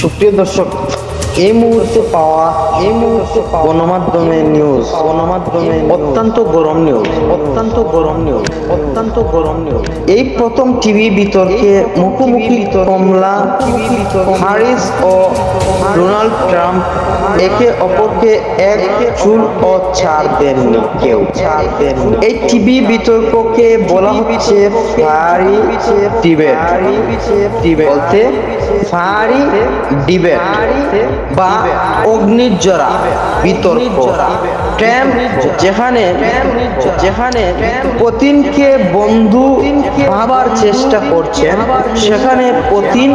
সুপ্রিয় দর্শক, এই মুহূর্তে পাওয়া গণমাধ্যমে নিউজ অত্যন্ত গরম নিউজ। এই প্রথম টিভি বিতর্কে মুখোমুখি কমলা হ্যারিস ও ডোনাল্ড ট্রাম্প একে অপরকে এক চুল ও ছাড় দেননি কেউ। এই টিভি বিতর্ককে বলা হচ্ছে ফায়ারি ডিবেট বলতে ফায়ারি ডিবেট বা অগ্নিজ্বরা বিতর্ক। ট্রাম্প যেখানে পুতিনকে বন্ধু ভাবার চেষ্টা করছেন, সেখানে পুতিন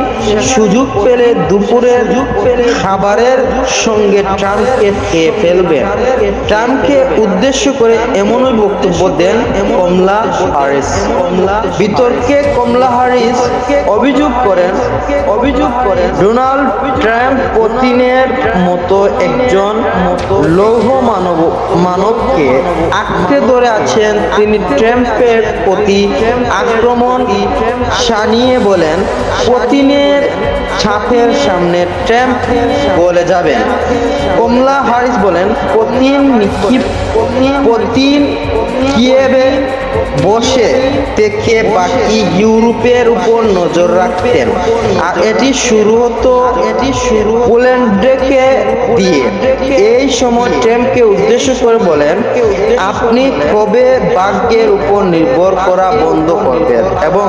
সুযোগ পেলে দুপুরের খাবারের সঙ্গে ট্রাম্পকে খেয়ে ফেলবেন। ট্রাম্পকে উদ্দেশ্য করে এমনই বক্তব্য দেন কমলা হ্যারিস। বিতর্কে কমলা হ্যারিস অভিযোগ করেন ডোনাল্ড ট্রাম্প পুতিনের মতো একজন লৌহ মানবকে আঁকড়ে ধরে আছেন। তিনি ট্রাম্পের প্রতি আক্রমণ শানিয়ে বলেন, পুতিনের ছাপের সামনে ট্রাম্প বলে যাবেন। কমলা হ্যারিস বলেন, পুতিন কিয়েভে বসে থেকে বাকি ইউরোপের উপর নজর রাখতেন, আর এটি শুরু পোল্যান্ডকে দিয়ে। এই সময় ট্রাম্পকে উদ্দেশ্য করে বলেন, আপনি কবে ভাগ্যের উপর নির্ভর করা বন্ধ করবেন এবং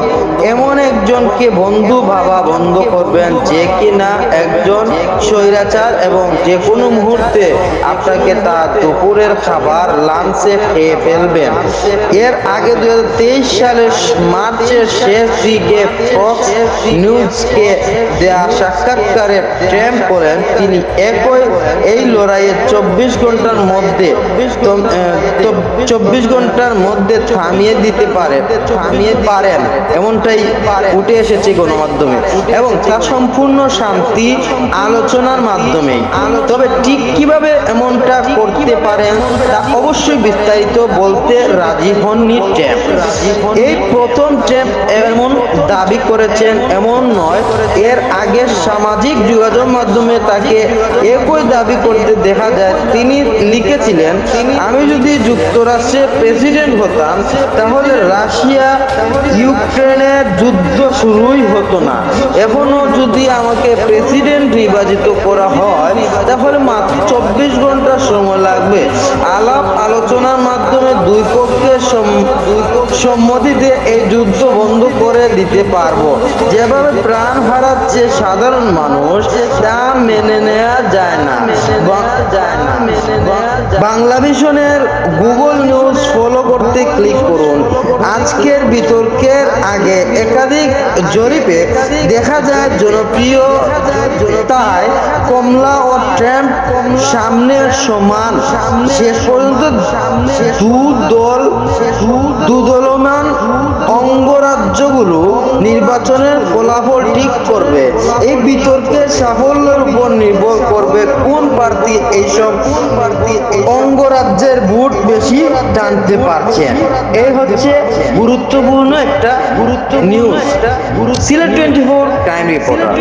এমন একজনকে বন্ধু ভাবা বন্ধ করবেন যে কিনা একজন স্বৈরাচার এবং যে কোনো মুহূর্তে আপনাকে তার দুপুরের খাবার লাঞ্চে খেয়ে ফেলবেন। এর আগে 2023 সালের মার্চের শেষ দিকে ফক্স নিউজকে দেয়া সাক্ষাৎকারে ট্রাম্প বলেন, তিনি এই লড়াইয়ে 24 ঘন্টার মধ্যে থামিয়ে দিতে পারেন এমনটাই উঠে এসেছে গণমাধ্যমে, এবং তা সম্পূর্ণ শান্তি আলোচনার মাধ্যমেই। তবে ঠিক কিভাবে এমনটা করতে পারেন তা অবশ্যই বিস্তারিত বলতে রাজি হননি ট্রাম্প। এই প্রথম ট্রাম্প এমন দাবি করেছেন এমন নয়, এর আগে সামাজিক যোগাযোগ মাধ্যমে তাকে একই দাবি করতে দেখা যায়। তিনি লিখেছিলেন, আমি যদি যুক্তরাষ্ট্রের প্রেসিডেন্ট হতাম তাহলে রাশিয়া ইউক্রেনের যুদ্ধ শুরুই হতো না। এখনো যদি আমাকে প্রেসিডেন্ট নির্বাচিত করা হয় তাহলে মাত্র 24 ঘন্টা সময় লাগবে। আলাপ আলোচনার মাধ্যমে দুই পক্ষের সম্মতিতে এই যুদ্ধ বন্ধ করে দিতে পারবো। যেভাবে প্রাণ হারাচ্ছে সাধারণ মানুষ, তা মেনে নেওয়া যায় না। বাংলাভিশনের গুগল নিউজ ফলো করতে ক্লিক করুন। আজকের বিতর্কের আগে একাধিক জরিপে দেখা যায় জনপ্রিয়তায় কমলা ও ট্রাম্প সামনের সমান। শেষ পর্যন্ত দুদলমান অঙ্গরাজ্যগুলো নির্বাচনের ফলাফল ঠিক করবে। এই বিতর্কের সাফল্যের উপর নির্ভর করবে কোন প্রার্থী এইসব অঙ্গরাজ্যের ভোট বেশি টানতে পারছেন। এই হচ্ছে গুরুত্বপূর্ণ একটা নিউজ। Sylhet 24 time reporter.